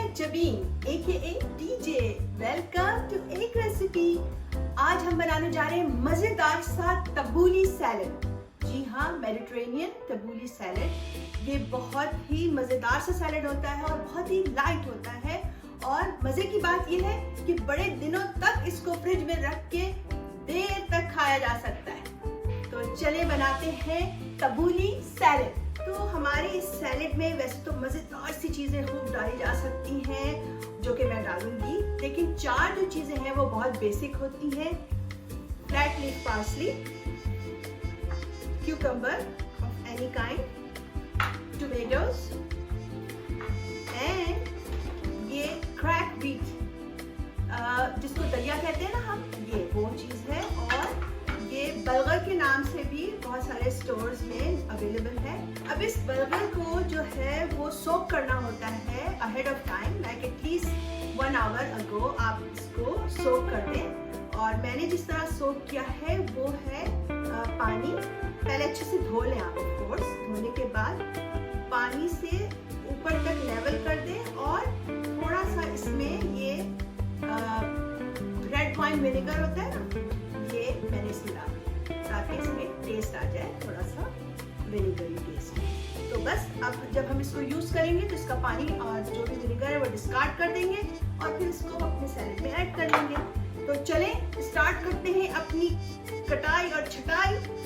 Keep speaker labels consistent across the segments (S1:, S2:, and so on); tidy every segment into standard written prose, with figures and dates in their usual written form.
S1: मैं Jabeen AKA DJ। Welcome to एक recipe. आज हम बनाने जा रहे हैं मजेदार सा तबूली सैलेड। जी हाँ, मेडिटेरेनियन तबूली सैलेड। ये बहुत ही मजेदार सा सैलेड होता है और बहुत ही लाइट होता है। और मजे की बात ये है कि बड़े दिनों तक इसको फ्रिज में रख के देर तक खाया जा सकता है। तो चले बनाते हैं तबूली सैलेड। तो हमारे इस सैलेड में वैसे तो मजेदार सी चीजें खूब डाली जा सकती हैं, जो कि मैं डालूंगी, लेकिन चार जो चीजें हैं वो बहुत बेसिक होती हैं। Flat leaf parsley, cucumber of any kind, tomatoes and ये क्रैक व्हीट, जिसको दलिया कहते हैं ना हम, ये वो चीज़ है। और ये बलगर के नाम से भी बहुत सारे स्टोर्स में अवेलेबल है। अब इस बलगर को जो है वो सोक करना होता है ahead of time, like at least 1 hour ago आप इसको सोक कर दें। और मैंने जिस तरह सोक किया है वो है पानी। पहले अच्छे से धो लें आप, ऑफ कोर्स। धोने के बाद पानी से ऊपर तक लेवल कर दें और थोड़ा सा इसमें ये रेड वाइन विनेगर होता है ना, ये मैंने इसमें डाला ताकि इसमें टेस्ट आ जाए, थोड़ा सा विनेगरी टेस्ट। तो बस अब जब हम इसको यूज करेंगे तो इसका पानी और जो भी विनेगर है वो डिस्कार्ड कर देंगे और फिर इसको अपने सैलेड में ऐड कर लेंगे। तो चलें स्टार्ट करते हैं अपनी कटाई और छटाई।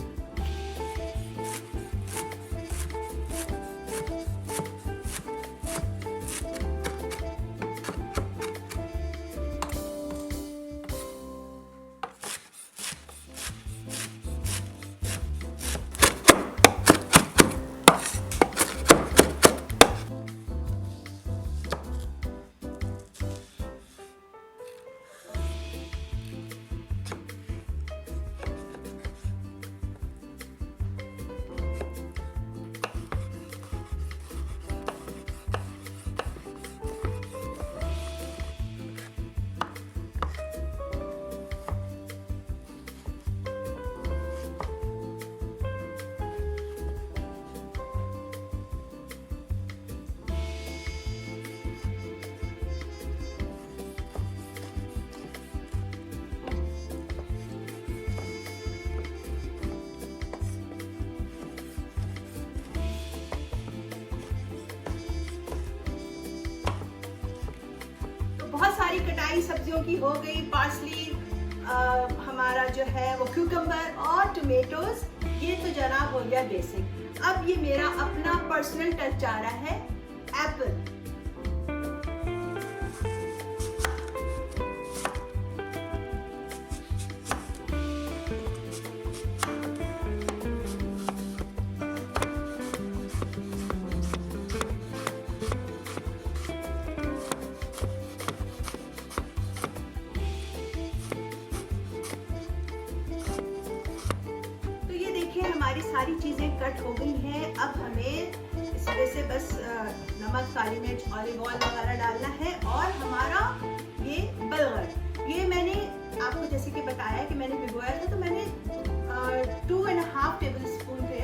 S1: बहुत सारी कटाई सब्जियों की हो गई। पार्सली, हमारा जो है वो क्यूकम्बर और टोमेटोज, ये तो जनाब हो गया बेसिक। अब ये मेरा अपना पर्सनल टच आ रहा है, एप्पल। हमारी सारी चीजें कट हो गई हैं। अब हमें इसमें से बस नमक, काली मिर्च, ऑलिव ऑयल वगैरह डालना है। और हमारा ये बलगर, ये मैंने आपको जैसे कि बताया कि मैंने भिगोया था, तो मैंने 2.5 टेबल स्पून पे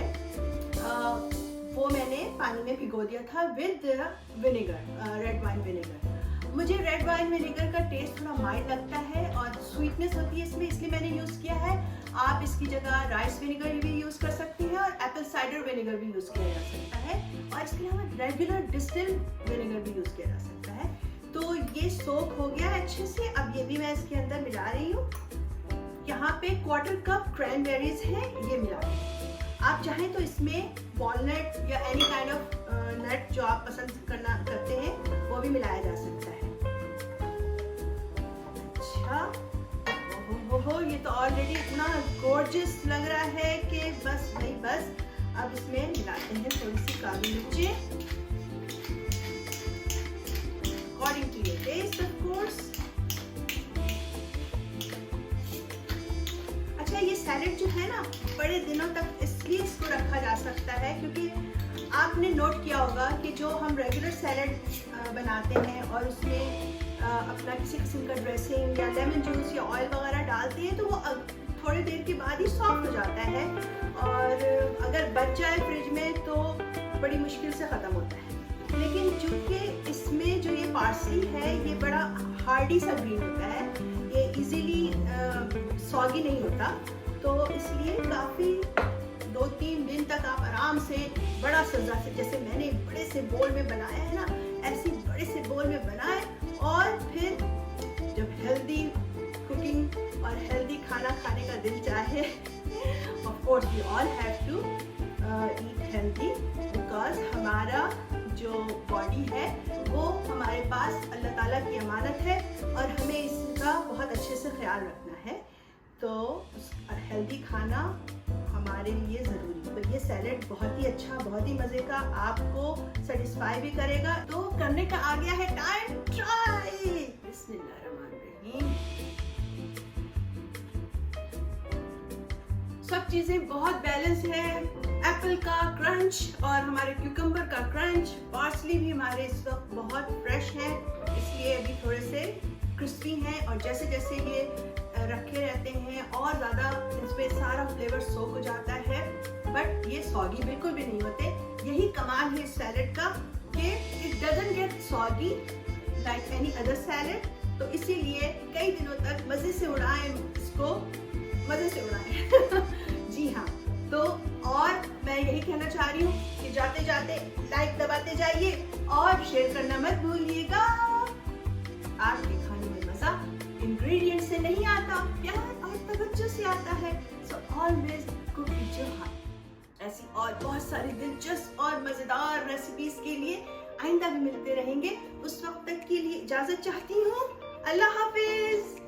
S1: वो मैंने पानी में भिगो दिया था with vinegar, red wine vinegar. मुझे रेड वाइन विनेगर का टेस्ट थोड़ा माइल्ड लगता है और स्वीटनेस होती है इसमें, इसलिए मैंने यूज़ किया है। आप इसकी जगह राइस विनेगर भी यूज़ कर सकती हैं और एप्पल साइडर विनेगर भी यूज़ किया जा सकता है। और इसके अलावा रेगुलर डिस्टिल विनेगर भी यूज़ किया जा सकता है। तो ये सोक हो गया अच्छे से। अब ये भी मैं इसके अंदर मिला रही हूँ। यहाँ पे 1/4 कप क्रैनबेरीज हैं, ये मिला रही हूँ। आप चाहें तो इसमें वॉलनट या एनी काइंड ऑफ नट जो आप पसंद करते हैं वो भी मिलाया जा सकता है। हो, ये तो ऑलरेडी इतना गॉर्जियस लग रहा है कि बस भाई बस। अब इसमें मिलाते हैं थोड़ी सी काली मिर्ची, according to your taste of course. अच्छा, ये सैलेड जो है ना, बड़े दिनों तक इसलिए इसको रखा जा सकता है क्योंकि आपने नोट किया होगा कि जो हम रेगुलर सैलेड बनाते हैं और उसमें अपना किसी किस्म का ड्रेसिंग या लेमन जूस या ऑयल वगैरह डालते हैं तो वो थोड़ी देर के बाद ही सॉफ्ट हो जाता है और अगर बच जाए फ्रिज में तो बड़ी मुश्किल से ख़त्म होता है। लेकिन चूंकि इसमें जो ये पार्सली है ये बड़ा हार्डी सा ग्रीन होता है, ये इजीली सॉगी नहीं होता, तो इसलिए काफ़ी 2-3 दिन तक आप आराम से बड़ा सजा से, जैसे मैंने बड़े से बोल में बनाया है ना, ऐसे बड़े से बोल में बनाए और फिर जब हेल्दी कुकिंग और हेल्दी खाना खाने का दिल चाहे, of course we all have to eat healthy, because हमारा जो बॉडी है वो हमारे पास अल्लाह ताला की अमानत है और हमें इसका बहुत अच्छे से ख्याल रखना है, तो हेल्दी खाना हमारे लिए ज़रूरी है। तो ये सैलेड बहुत ही अच्छा, बहुत ही मज़े का, आपको सेटिस्फाई भी करेगा। तो करने का आ गया है टाइम, ट्राई। बिस्मिल्लाहिर्रहमानिर्रहीम। सब चीज़ें बहुत बैलेंस है, एप्पल का क्रंच और हमारे क्यूकम्बर का क्रंच, पार्सली भी हमारे इस वक्त बहुत फ्रेश है, इसलिए अभी थोड़े से क्रिस्पी हैं और जैसे जैसे ये रखे रहते हैं और ज़्यादा इसमें सारा फ्लेवर सोक हो जाता है, बट ये सॉगी बिल्कुल भी नहीं होते। यही कमाल है इस सैलेड का कि it doesn't get soggy like any other salad, तो इसीलिए कई दिनों तक मज़े से उड़ाएं इसको, मज़े से उड़ाएं। जी हाँ, तो और मैं यही कहना चाह रही हूँ कि जाते जाते लाइक दबाते जाइए और शेयर करना मत भूलिएगा। आपके खाने में मज़ा इंग्रेडिएंट से नहीं आता, प्यार और तवज्जो से आता है। So always cook with your heart. ऐसी और बहुत सारी दिलचस्प और मज़ेदार रेसिपीज के लिए आइंदा भी मिलते रहेंगे। उस वक्त तक के लिए इजाज़त चाहती हूँ। अल्लाह हाफिज।